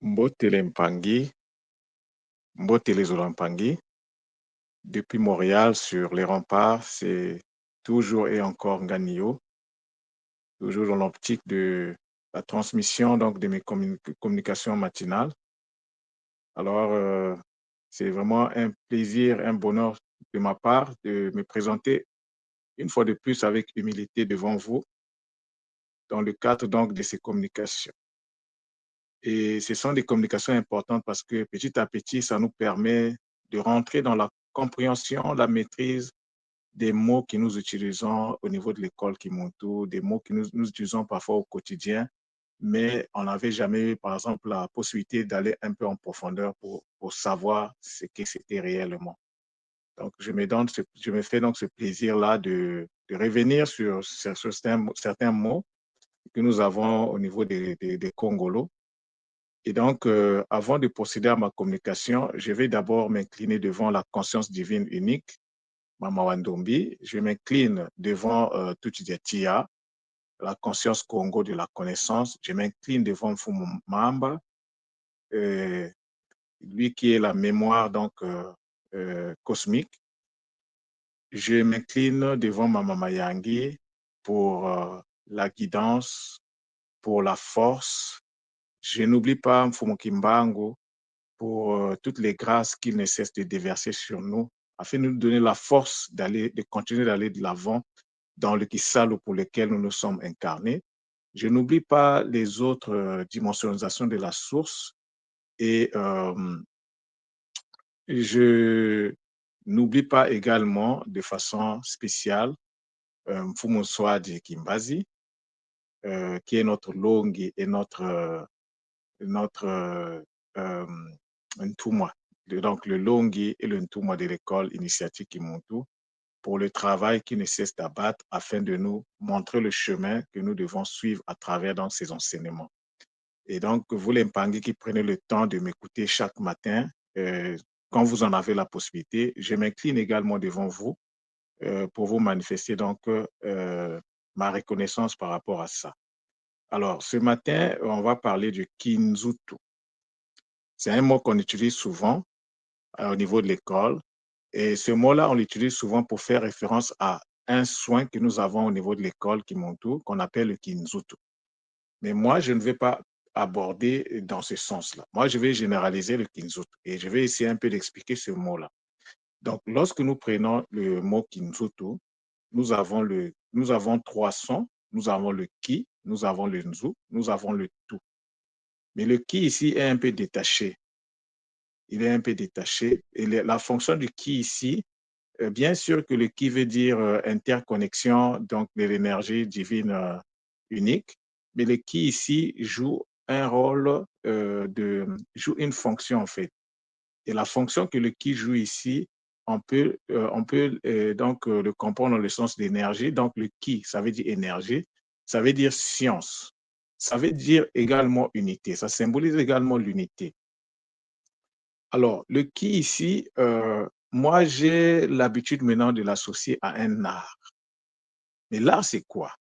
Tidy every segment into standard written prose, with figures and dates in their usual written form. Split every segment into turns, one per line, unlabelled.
Mbotele Mpangi, Mbotele Zolampangi, depuis Montréal sur les remparts, c'est toujours et encore Nganio, toujours dans l'optique de la transmission donc de mes communications matinales. Alors, c'est vraiment un plaisir, un bonheur de ma part de me présenter une fois de plus avec humilité devant vous dans le cadre donc de ces communications. Et ce sont des communications importantes parce que petit à petit, ça nous permet de rentrer dans la compréhension, la maîtrise des mots que nous utilisons au niveau de l'école Kimuntu, des mots que nous utilisons parfois au quotidien, mais on n'avait jamais eu, par exemple, la possibilité d'aller un peu en profondeur pour savoir ce que c'était réellement. Donc, je me fais donc ce plaisir-là de revenir sur certains mots que nous avons au niveau des Congolos. Et donc, avant de procéder à ma communication, je vais d'abord m'incliner devant la conscience divine unique, Mama Wandombi. Je m'incline devant Tutsidia, la conscience Congo de la connaissance. Je m'incline devant Mfumu Mamba, euh, lui qui est la mémoire donc cosmique. Je m'incline devant Mama Mayangi pour la guidance, pour la force. Je n'oublie pas Mfumu Kimbangu pour toutes les grâces qu'il ne cesse de déverser sur nous, afin de nous donner la force de continuer d'aller de l'avant dans le Kisalo pour lequel nous nous sommes incarnés. Je n'oublie pas les autres dimensionisations de la source et je n'oublie pas également de façon spéciale Mfumu Swadi Kimbazi, qui est notre longue et notre Ntumwa, donc le Longi et le Ntumwa de l'école initiatique Kimuntu, pour le travail qui ne cesse d'abattre afin de nous montrer le chemin que nous devons suivre à travers donc, ces enseignements. Et donc, vous les Mpangi qui prenez le temps de m'écouter chaque matin, quand vous en avez la possibilité, je m'incline également devant vous pour vous manifester donc ma reconnaissance par rapport à ça. Alors, ce matin, on va parler du Kinzutu. C'est un mot qu'on utilise souvent au niveau de l'école. Et ce mot-là, on l'utilise souvent pour faire référence à un soin que nous avons au niveau de l'école Kimuntu, qu'on appelle le Kinzutu. Mais moi, je ne vais pas aborder dans ce sens-là. Moi, je vais généraliser le Kinzutu et je vais essayer un peu d'expliquer ce mot-là. Donc, lorsque nous prenons le mot Kinzutu, nous avons trois sons. Nous avons le Ki, nous avons le Nzu, nous avons le Tu. Mais le Ki ici est un peu détaché. Il est un peu détaché. Et la fonction du Ki ici, bien sûr que le Ki veut dire interconnexion donc de l'énergie divine unique, mais le Ki ici joue un rôle joue une fonction en fait. Et la fonction que le Ki joue ici, on peut donc le comprendre dans le sens d'énergie. Donc le Ki, ça veut dire énergie, ça veut dire science, ça veut dire également unité, ça symbolise également l'unité. Alors, le Ki ici, moi, j'ai l'habitude maintenant de l'associer à un art. Mais l'art, c'est quoi?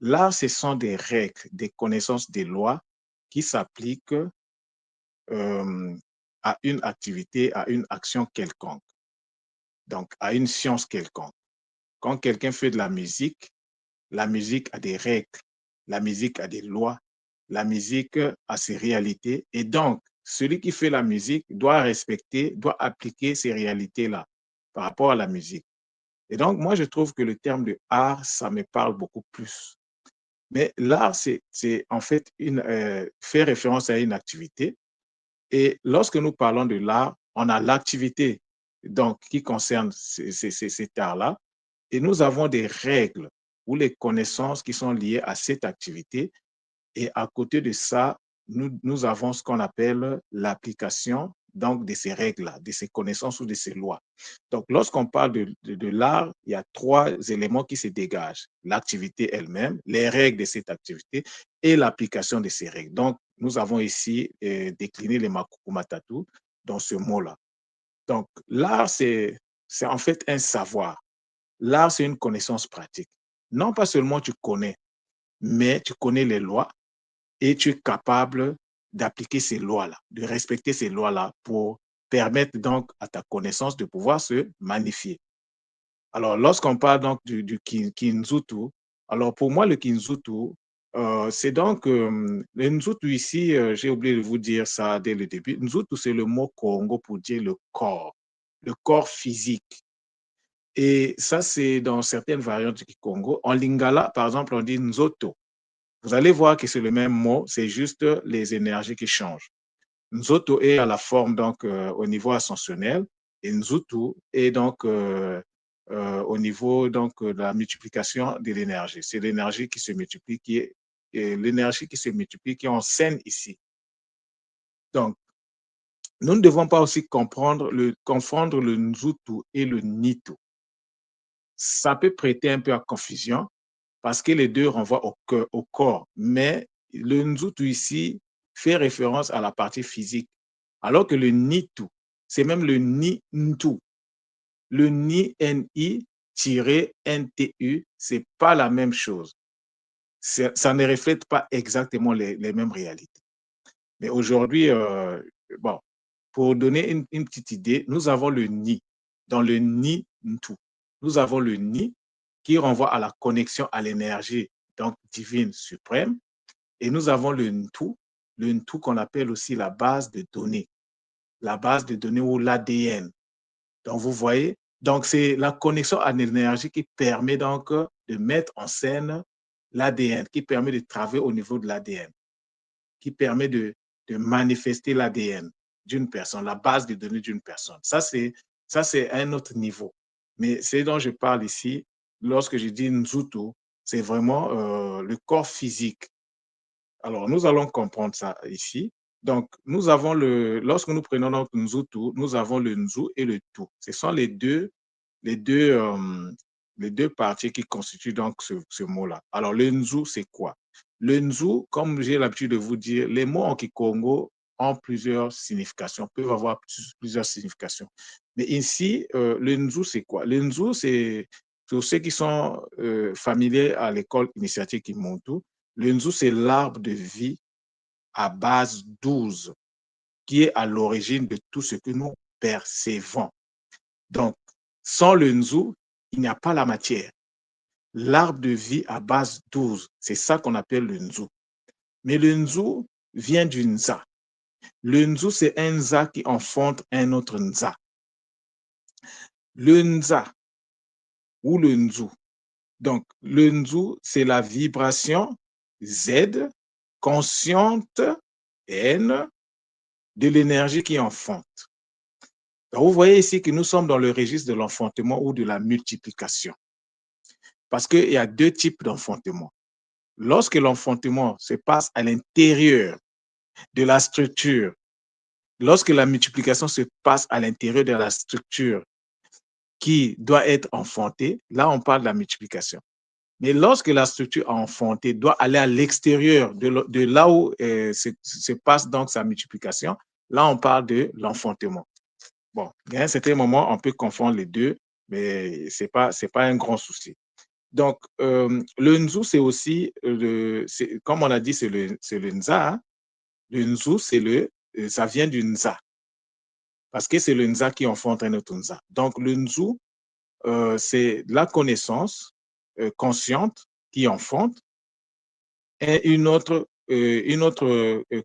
L'art, ce sont des règles, des connaissances des lois qui s'appliquent à une activité, à une action quelconque, donc à une science quelconque. Quand quelqu'un fait de la musique a des règles, la musique a des lois, la musique a ses réalités. Et donc, celui qui fait la musique doit respecter, doit appliquer ces réalités-là par rapport à la musique. Et donc, moi, je trouve que le terme de art, ça me parle beaucoup plus. Mais l'art, c'est en fait fait référence à une activité. Et lorsque nous parlons de l'art, on a l'activité donc qui concerne cet art-là. Et nous avons des règles ou les connaissances qui sont liées à cette activité. Et à côté de ça, nous avons ce qu'on appelle l'application donc de ces règles-là, de ces connaissances ou de ces lois. Donc, lorsqu'on parle de l'art, il y a trois éléments qui se dégagent. L'activité elle-même, les règles de cette activité et l'application de ces règles. Donc, nous avons ici décliné les Makuku Matatu dans ce mot-là. Donc, l'art, c'est en fait un savoir. L'art, c'est une connaissance pratique. Non pas seulement tu connais, mais tu connais les lois et tu es capable d'appliquer ces lois-là, de respecter ces lois-là pour permettre donc à ta connaissance de pouvoir se magnifier. Alors, lorsqu'on parle donc du Kinzutu, alors pour moi, le Kinzutu, c'est donc, le Nzutu ici, j'ai oublié de vous dire ça dès le début. Nzutu, c'est le mot Congo pour dire le corps physique. Et ça, c'est dans certaines variantes du Congo. En Lingala, par exemple, on dit Nzoto. Vous allez voir que c'est le même mot, c'est juste les énergies qui changent. Nzoto est à la forme donc au niveau ascensionnel et Nzutu est donc au niveau donc de la multiplication de l'énergie. C'est l'énergie qui se multiplie l'énergie qui se multiplie qui est en scène ici. Donc, nous ne devons pas aussi confondre le Nzutu et le Nitu. Ça peut prêter un peu à confusion parce que les deux renvoient au corps, mais le Nzutu ici fait référence à la partie physique, alors que le Nitu, c'est même le Ni-Ntu. Le Ni-N-I-N-T-U, c'est pas la même chose. Ça ne reflète pas exactement les mêmes réalités. Mais aujourd'hui, bon, pour donner une petite idée, nous avons le Ni. Dans le Ni-Ntu, nous avons le Ni qui renvoie à la connexion à l'énergie donc divine suprême. Et nous avons le Ntu qu'on appelle aussi la base de données ou l'ADN. Donc, vous voyez, donc c'est la connexion à l'énergie qui permet donc de mettre en scène l'ADN, qui permet de travailler au niveau de l'ADN, qui permet de manifester l'ADN d'une personne, la base de données d'une personne. Ça, c'est un autre niveau. Mais c'est dont je parle ici, lorsque je dis Nzutu, c'est vraiment le corps physique. Alors, nous allons comprendre ça ici. Donc, lorsque nous prenons notre Nzutu, nous avons le Nzu et le Tu. Ce sont les deux, les deux parties qui constituent donc ce mot-là. Alors, le Nzu, c'est quoi? Le Nzu, comme j'ai l'habitude de vous dire, les mots en Kikongo ont plusieurs significations, peuvent avoir plusieurs significations. Mais ici, le Nzu, c'est quoi? Le Nzu, c'est pour ceux qui sont familiers à l'école initiatique Kimuntu, le Nzu, c'est l'arbre de vie à base 12 qui est à l'origine de tout ce que nous percevons. Donc, sans le Nzu, il n'y a pas la matière. L'arbre de vie à base 12, c'est ça qu'on appelle le Nzu. Mais le Nzu vient du Nza. Le Nzu, c'est un Nza qui enfante un autre Nza. Le Nza ou le Nzu. Donc, le Nzu, c'est la vibration Z consciente N de l'énergie qui enfante. Donc, vous voyez ici que nous sommes dans le registre de l'enfantement ou de la multiplication. Parce qu'il y a deux types d'enfantement. Lorsque l'enfantement se passe à l'intérieur de la structure, lorsque la multiplication se passe à l'intérieur de la structure qui doit être enfantée, là, on parle de la multiplication. Mais lorsque la structure enfantée doit aller à l'extérieur de là où se passe donc sa multiplication, là, on parle de l'enfantement. Bon, à un certain moment, on peut confondre les deux, mais c'est pas un grand souci. Donc, le Nzu, c'est aussi, comme on a dit, c'est le Nza. Hein. Le Nzu, ça vient du Nza, parce que c'est le Nza qui enfante un autre Nza. Donc, le Nzu, c'est la connaissance consciente qui enfante et une autre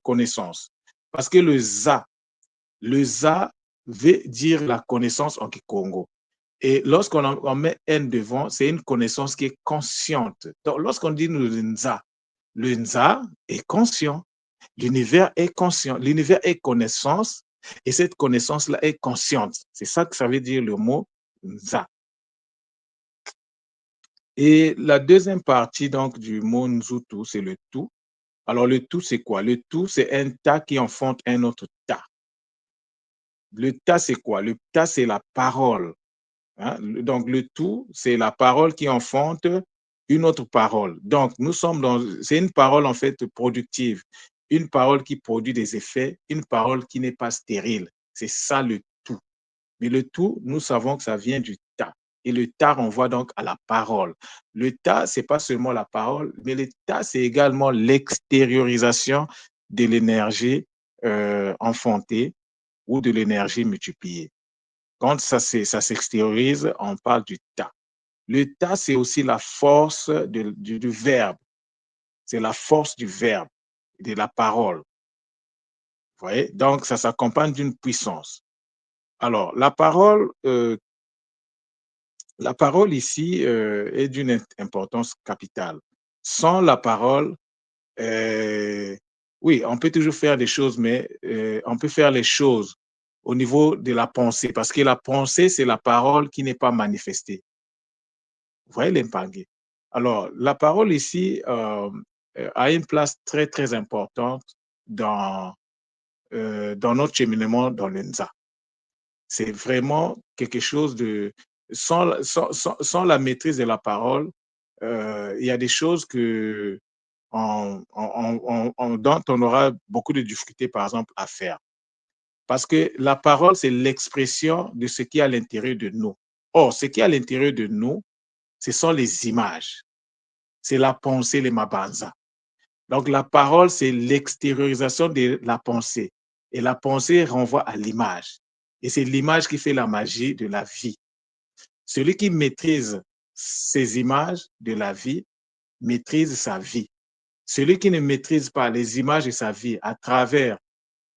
connaissance. Parce que le Za veut dire la connaissance en Kikongo. Et lorsqu'on met N devant, c'est une connaissance qui est consciente. Donc, lorsqu'on dit le Nza est conscient. L'univers est conscient. L'univers est connaissance et cette connaissance-là est consciente. C'est ça que ça veut dire le mot Nza. Et la deuxième partie donc du mot Nzutu, c'est le tout. Alors, le tout, c'est quoi? Le tout, c'est un tas qui enfante un autre tas. Le tas, c'est quoi? Le tas, c'est la parole. Hein? Donc, le tout, c'est la parole qui enfante une autre parole. Donc, c'est une parole en fait productive, une parole qui produit des effets, une parole qui n'est pas stérile. C'est ça le tout. Mais le tout, nous savons que ça vient du tas. Et le tas renvoie donc à la parole. Le tas, c'est pas seulement la parole, mais le tas, c'est également l'extériorisation de l'énergie enfantée ou de l'énergie multipliée. Quand ça s'extériorise, on parle du ta. Le ta, c'est aussi la force du verbe. C'est la force du verbe, de la parole. Vous voyez? Donc, ça s'accompagne d'une puissance. Alors, la parole ici est d'une importance capitale. Sans la parole, oui, on peut toujours faire des choses, mais on peut faire les choses au niveau de la pensée, parce que la pensée, c'est la parole qui n'est pas manifestée. Vous voyez l'impangé. Alors, la parole ici a une place très, très importante dans, dans notre cheminement dans l'ENSA. C'est vraiment quelque chose de... Sans la maîtrise de la parole, il y a des choses que dont on aura beaucoup de difficultés, par exemple, à faire. Parce que la parole, c'est l'expression de ce qui est à l'intérieur de nous. Or, ce qui est à l'intérieur de nous, ce sont les images. C'est la pensée, les mabanza. Donc, la parole, c'est l'extériorisation de la pensée. Et la pensée renvoie à l'image. Et c'est l'image qui fait la magie de la vie. Celui qui maîtrise ces images de la vie maîtrise sa vie. Celui qui ne maîtrise pas les images de sa vie à travers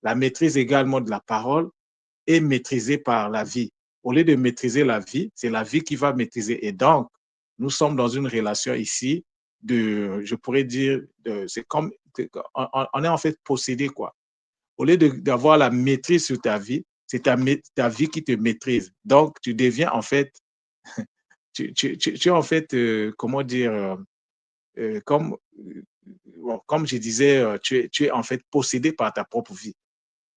la maîtrise également de la parole est maîtrisé par la vie. Au lieu de maîtriser la vie, c'est la vie qui va maîtriser. Et donc, nous sommes dans une relation ici de, je pourrais dire, c'est comme, on est en fait possédé, quoi. Au lieu d'avoir la maîtrise sur ta vie, c'est ta vie qui te maîtrise. Donc, tu deviens en fait, tu es en fait, comment dire, comme, bon, comme je disais, tu es en fait possédé par ta propre vie.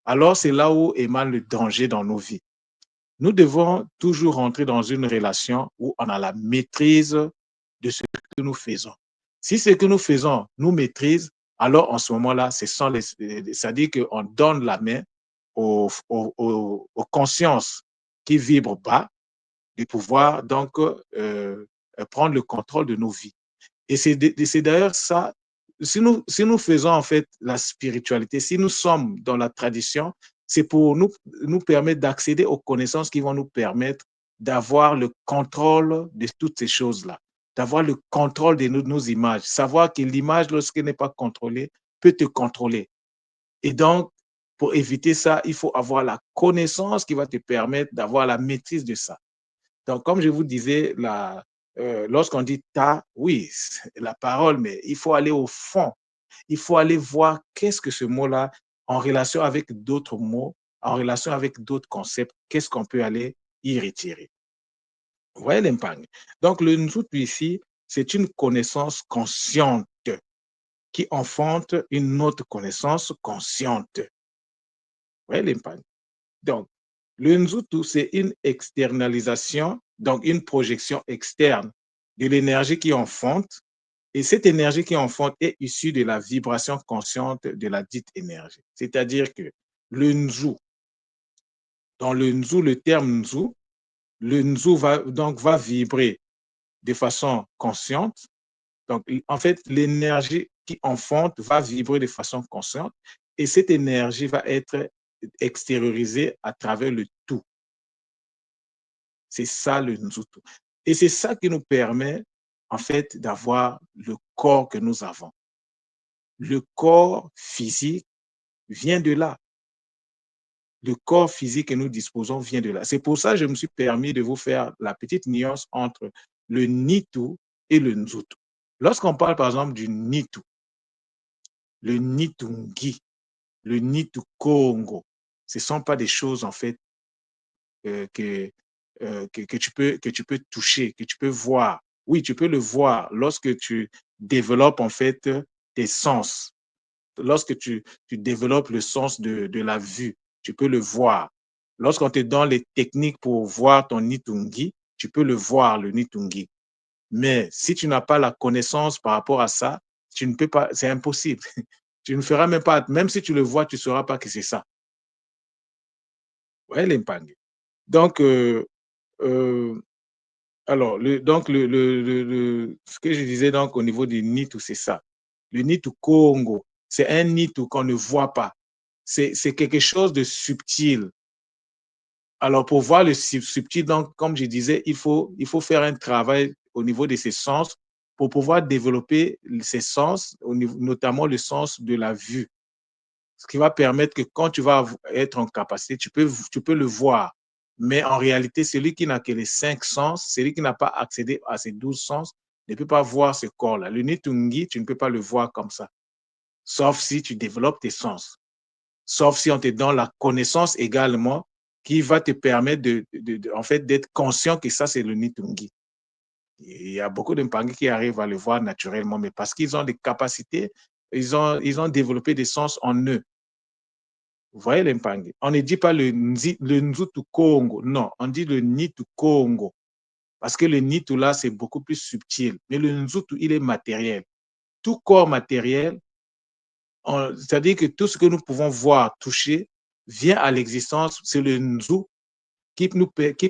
Alors, c'est là où émane le danger dans nos vies. Nous devons toujours rentrer dans une relation où on a la maîtrise de ce que nous faisons. Si ce que nous faisons nous maîtrise, alors en ce moment-là, c'est-à-dire qu'on donne la main aux consciences qui vibrent bas de pouvoir donc prendre le contrôle de nos vies. Et c'est d'ailleurs ça, si nous faisons en fait la spiritualité, si nous sommes dans la tradition, c'est pour nous permettre d'accéder aux connaissances qui vont nous permettre d'avoir le contrôle de toutes ces choses-là, d'avoir le contrôle de nos images, savoir que l'image, lorsqu'elle n'est pas contrôlée, peut te contrôler. Et donc, pour éviter ça, il faut avoir la connaissance qui va te permettre d'avoir la maîtrise de ça. Donc, comme je vous disais, lorsqu'on dit ta, oui, la parole, mais il faut aller au fond. Il faut aller voir qu'est-ce que ce mot-là, en relation avec d'autres mots, en relation avec d'autres concepts, qu'est-ce qu'on peut aller y retirer. Vous voyez l'impact. Donc, le Nzutu ici, c'est une connaissance consciente qui enfante une autre connaissance consciente. Vous voyez l'impact. Donc, le Nzutu, c'est une externalisation, donc une projection externe de l'énergie qui enfante. Et cette énergie qui enfante est issue de la vibration consciente de la dite énergie. C'est-à-dire que le Nzu, dans le Nzu, le terme Nzu, le Nzu va vibrer de façon consciente. Donc, en fait, l'énergie qui enfante va vibrer de façon consciente et cette énergie va être extériorisée à travers le tout. C'est ça le Nzutu. Et c'est ça qui nous permet, en fait, d'avoir le corps que nous avons. Le corps physique vient de là. Le corps physique que nous disposons vient de là. C'est pour ça que je me suis permis de vous faire la petite nuance entre le Nitu et le Nzutu. Lorsqu'on parle, par exemple, du Nitu, le Nitungi, le Nitu Congo, ce ne sont pas des choses, en fait, euh, que, que tu peux toucher, que tu peux voir. Oui, tu peux le voir lorsque tu développes en fait tes sens. Lorsque tu développes le sens de la vue, tu peux le voir. Lorsqu'on te donne les techniques pour voir ton Nitungi, tu peux le voir, le Nitungi. Mais si tu n'as pas la connaissance par rapport à ça, tu ne peux pas, c'est impossible. Tu ne feras même pas, même si tu le vois, tu ne sauras pas que c'est ça. Ouais, l'impact. Donc, euh, alors, donc ce que je disais donc au niveau du NITU, c'est ça. Le NITU Congo, C'est un nitu qu'on ne voit pas. C'est quelque chose de subtil. Alors, pour voir le subtil, donc, comme je disais, il faut faire un travail au niveau de ses sens pour pouvoir développer ses sens, notamment le sens de la vue. Ce qui va permettre que quand tu vas être en capacité, tu peux le voir. Mais en réalité, celui qui n'a que les 5 sens, celui qui n'a pas accédé à ces 12 sens, ne peut pas voir ce corps-là. Le Nitungi, tu ne peux pas le voir comme ça, sauf si tu développes tes sens, sauf si on te donne la connaissance également qui va te permettre en fait, d'être conscient que ça, c'est le Nitungi. Il y a beaucoup de Mpangi qui arrivent à le voir naturellement, mais parce qu'ils ont des capacités, ils ont développé des sens en eux. Vous voyez les Mpangi? On ne dit pas le Nzutu Congo, non, on dit le Nitu Congo. Parce que le Nitu là, c'est beaucoup plus subtil. Mais le Nzutu, il est matériel. Tout corps matériel, c'est-à-dire que tout ce que nous pouvons voir, toucher, vient à l'existence. C'est le Nzu qui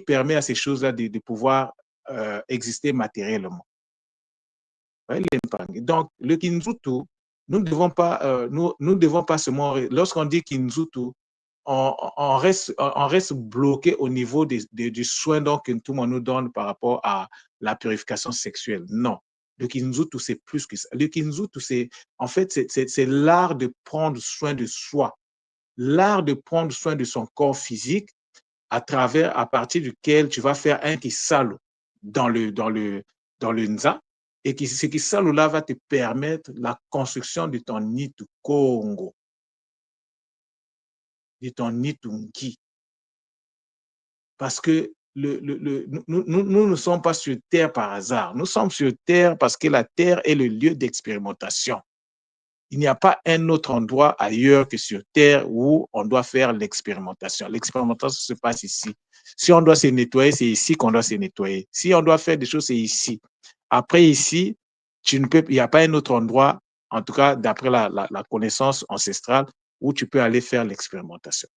permet à ces choses-là de pouvoir exister matériellement. Donc, le Kinzutu, nous ne devons pas, nous devons pas seulement, lorsqu'on dit Kinzutu, on reste bloqué au niveau du soin donc, que tout le monde nous donne par rapport à la purification sexuelle. Non. Le Kinzutu, c'est plus que ça. Le Kinzutu, en fait, c'est l'art de prendre soin de soi, l'art de prendre soin de son corps physique à partir duquel tu vas faire un kisalo dans le nza, et ce kisalo-là va te permettre la construction de ton nitu Congo, de ton nitungi. Parce que nous ne sommes pas sur Terre par hasard. Nous sommes sur Terre parce que la Terre est le lieu d'expérimentation. Il n'y a pas un autre endroit ailleurs que sur Terre où on doit faire l'expérimentation. L'expérimentation se passe ici. Si on doit se nettoyer, c'est ici qu'on doit se nettoyer. Si on doit faire des choses, c'est ici. Après, ici, il n'y a pas un autre endroit, en tout cas d'après la connaissance ancestrale, où tu peux aller faire l'expérimentation.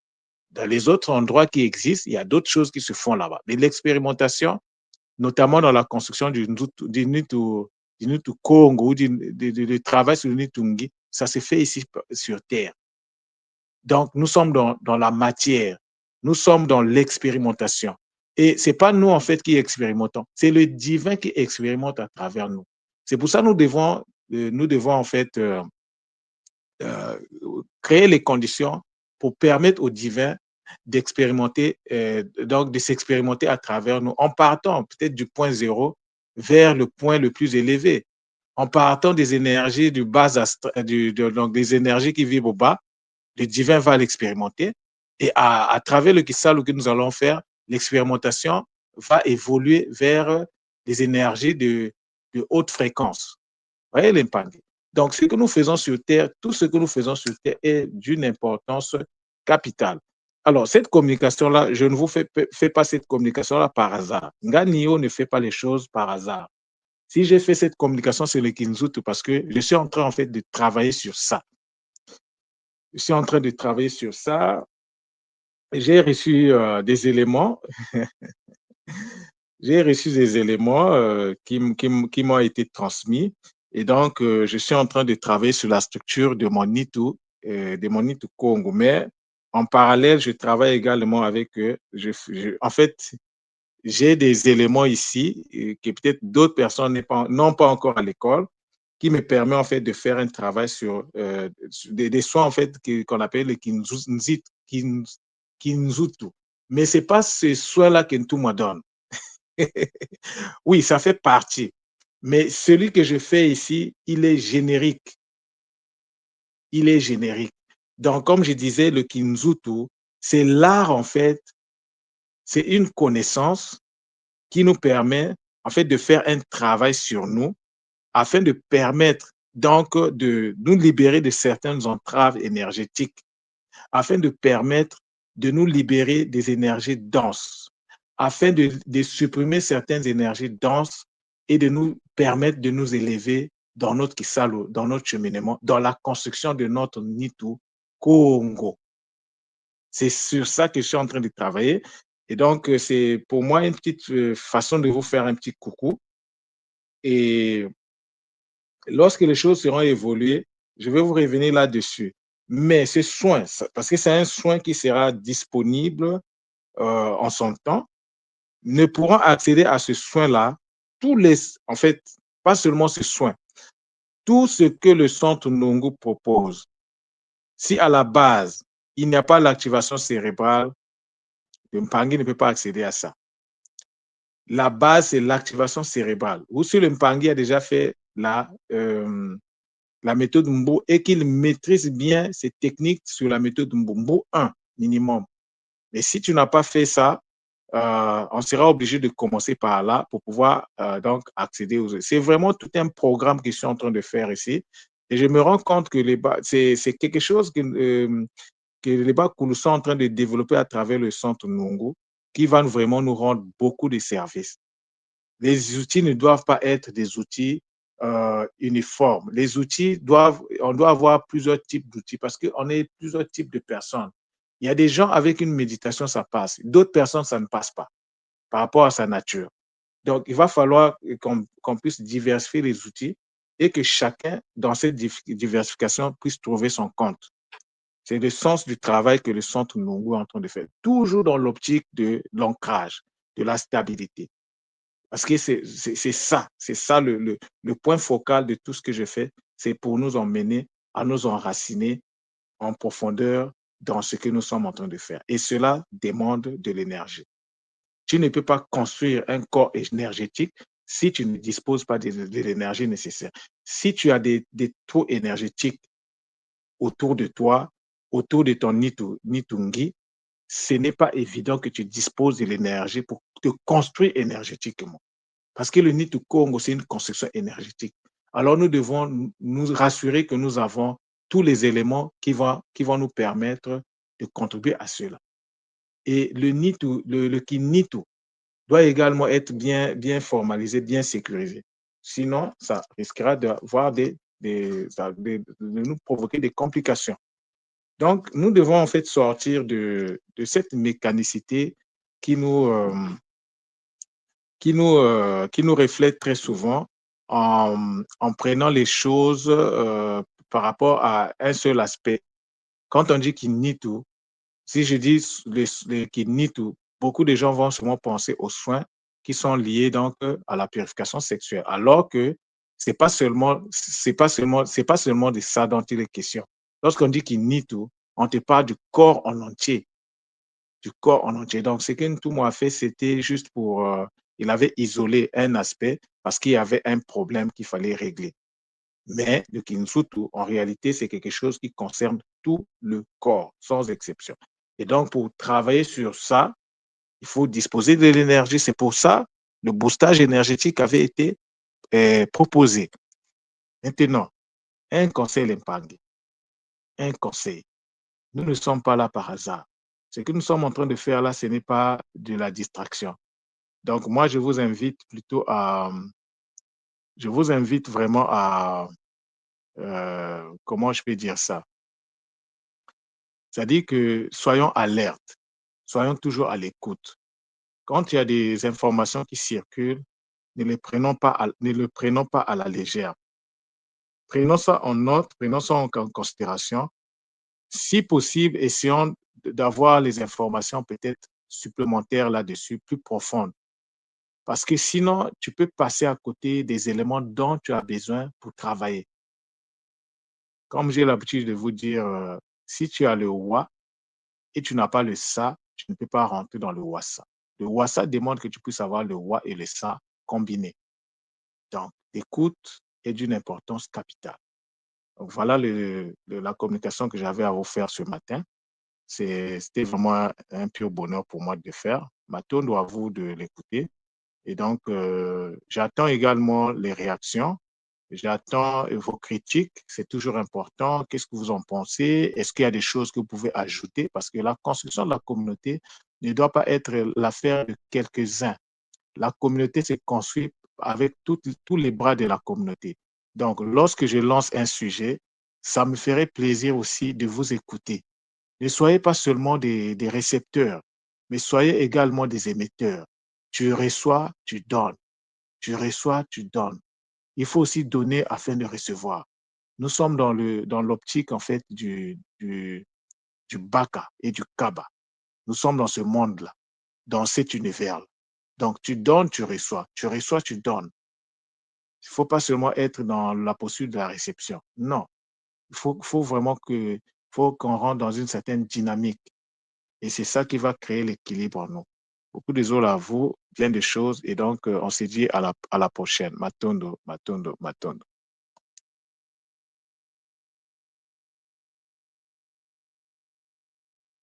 Dans les autres endroits qui existent, il y a d'autres choses qui se font là-bas. Mais l'expérimentation, notamment dans la construction du Nitu Congo ou du travail sur le Nitungi, ça se fait ici sur Terre. Donc, nous sommes dans la matière, nous sommes dans l'expérimentation. Et ce n'est pas nous, en fait, qui expérimentons, c'est le divin qui expérimente à travers nous. C'est pour ça que nous devons en fait, euh, créer les conditions pour permettre au divin d'expérimenter, donc de s'expérimenter à travers nous, en partant peut-être du point zéro vers le point le plus élevé, en partant des énergies du bas donc des énergies qui vivent au bas, le divin va l'expérimenter, et à travers le Kisalu que nous allons faire, l'expérimentation va évoluer vers des énergies de haute fréquence. Vous voyez l'impact. Donc, ce que nous faisons sur Terre, tout ce que nous faisons sur Terre est d'une importance capitale. Alors, cette communication-là, je ne vous fais pas cette communication-là par hasard. Nganio ne fait pas les choses par hasard. Si j'ai fait cette communication sur le Kinzutu, parce que je suis en train, en fait, de travailler sur ça. Je suis en train de travailler sur ça. J'ai reçu des éléments. J'ai reçu des éléments qui m'ont été transmis. Et donc, je suis en train de travailler sur la structure de mon Nitu Congo. Mais en parallèle, je travaille également avec eux. En fait, j'ai des éléments ici que peut-être d'autres personnes n'ont pas encore à l'école, qui me permet en fait de faire un travail sur des soins en fait qu'on appelle le Kinzutu. Mais ce n'est pas ce soin-là que tout me donne. Oui, ça fait partie. Mais celui que je fais ici, il est générique. Il est générique. Donc, comme je disais, le Kinzutu, c'est l'art, en fait, c'est une connaissance qui nous permet, en fait, de faire un travail sur nous afin de permettre, donc, de nous libérer de certaines entraves énergétiques, afin de permettre de nous libérer des énergies denses, afin de supprimer certaines énergies denses et de nous permettre de nous élever dans notre Kisalo, dans notre cheminement, dans la construction de notre Nitu Congo. C'est sur ça que je suis en train de travailler. Et donc, c'est pour moi une petite façon de vous faire un petit coucou. Et lorsque les choses seront évoluées, Je vais vous revenir là-dessus. Mais ce soin, parce que c'est un soin qui sera disponible en son temps, ne pourront accéder à ce soin-là tous les, en fait, pas seulement ce soin, tout ce que le centre Nongo propose. Si à la base, il n'y a pas l'activation cérébrale, le Mpangi ne peut pas accéder à ça. La base, c'est l'activation cérébrale. Ou si le Mpangi a déjà fait la méthode Mbo et qu'il maîtrise bien ces techniques sur la méthode Mbo, Mbo 1 minimum. Mais si tu n'as pas fait ça, on sera obligé de commencer par là pour pouvoir donc accéder aux. C'est vraiment tout un programme que je suis en train de faire ici. Et je me rends compte que c'est quelque chose que les Bakulu sont en train de développer à travers le centre Nungu qui va vraiment nous rendre beaucoup de services. Les outils ne doivent pas être des outils uniformes. Les outils on doit avoir plusieurs types d'outils parce qu'on est plusieurs types de personnes. Il y a des gens avec une méditation, ça passe. D'autres personnes, ça ne passe pas par rapport à sa nature. Donc, il va falloir qu'on puisse diversifier les outils et que chacun, dans cette diversification, puisse trouver son compte. C'est le sens du travail que le centre Nungu est en train de faire, toujours dans l'optique de l'ancrage, de la stabilité. Parce que c'est ça le point focal de tout ce que je fais, c'est pour nous emmener à nous enraciner en profondeur dans ce que nous sommes en train de faire. Et cela demande de l'énergie. Tu ne peux pas construire un corps énergétique si tu ne disposes pas de l'énergie nécessaire. Si tu as des trous énergétiques autour de toi, autour de ton Nitungi, ce n'est pas évident que tu disposes de l'énergie pour te construire énergétiquement. Parce que le Nitu Congo, c'est une construction énergétique. Alors nous devons nous rassurer que nous avons tous les éléments qui vont nous permettre de contribuer à cela. Et le Nitu, le Kinitu doit également être bien formalisé, bien sécurisé. Sinon, ça risquera de nous provoquer des complications. Donc, nous devons en fait sortir de cette mécanicité qui nous, qui nous reflète très souvent en prenant les choses par rapport à un seul aspect. Quand on dit qu'il nie tout, si je dis qu'il nie tout, beaucoup de gens vont souvent penser aux soins qui sont liés donc à la purification sexuelle, alors que c'est pas seulement de ça dont il est question. Lorsqu'on dit qu'il nie tout, on te parle du corps en entier, du corps en entier. Donc, ce que Ntoumou a fait, c'était juste pour, il avait isolé un aspect parce qu'il y avait un problème qu'il fallait régler. Mais le Kinsutu, en réalité, c'est quelque chose qui concerne tout le corps, sans exception. Et donc, pour travailler sur ça, il faut disposer de l'énergie. C'est pour ça le boostage énergétique avait été proposé. Maintenant, un conseil Lempangue, un conseil. Nous ne sommes pas là par hasard. Ce que nous sommes en train de faire là, ce n'est pas de la distraction. Donc, moi, je vous invite vraiment à, comment je peux dire ça? C'est-à-dire que soyons alertes, soyons toujours à l'écoute. Quand il y a des informations qui circulent, ne le prenons pas à la légère. Prenons ça en note, prenons ça en considération. Si possible, essayons d'avoir les informations peut-être supplémentaires là-dessus, plus profondes. Parce que sinon, tu peux passer à côté des éléments dont tu as besoin pour travailler. Comme j'ai l'habitude de vous dire, si tu as le wa et tu n'as pas le sa, tu ne peux pas rentrer dans le wasa. Le wasa demande que tu puisses avoir le wa et le sa combinés. Donc, l'écoute est d'une importance capitale. Donc, voilà la communication que j'avais à vous faire ce matin. C'était vraiment un pur bonheur pour moi de le faire. Maintenant, à vous de l'écouter. Et donc, j'attends également les réactions. J'attends vos critiques. C'est toujours important. Qu'est-ce que vous en pensez? Est-ce qu'il y a des choses que vous pouvez ajouter? Parce que la construction de la communauté ne doit pas être l'affaire de quelques-uns. La communauté se construit avec tous les bras de la communauté. Donc, lorsque je lance un sujet, ça me ferait plaisir aussi de vous écouter. Ne soyez pas seulement des récepteurs, mais soyez également des émetteurs. Tu reçois, tu donnes. Tu reçois, tu donnes. Il faut aussi donner afin de recevoir. Nous sommes dans l'optique, en fait, du Baka et du Kaba. Nous sommes dans ce monde-là, dans cet univers-là. Donc, tu donnes, tu reçois, tu donnes. Il ne faut pas seulement être dans la posture de la réception. Non, faut vraiment faut qu'on rentre dans une certaine dynamique. Et c'est ça qui va créer l'équilibre en nous. Beaucoup de gens à vous, plein de choses. Et donc, on se dit à la prochaine. Matondo, matondo, matondo.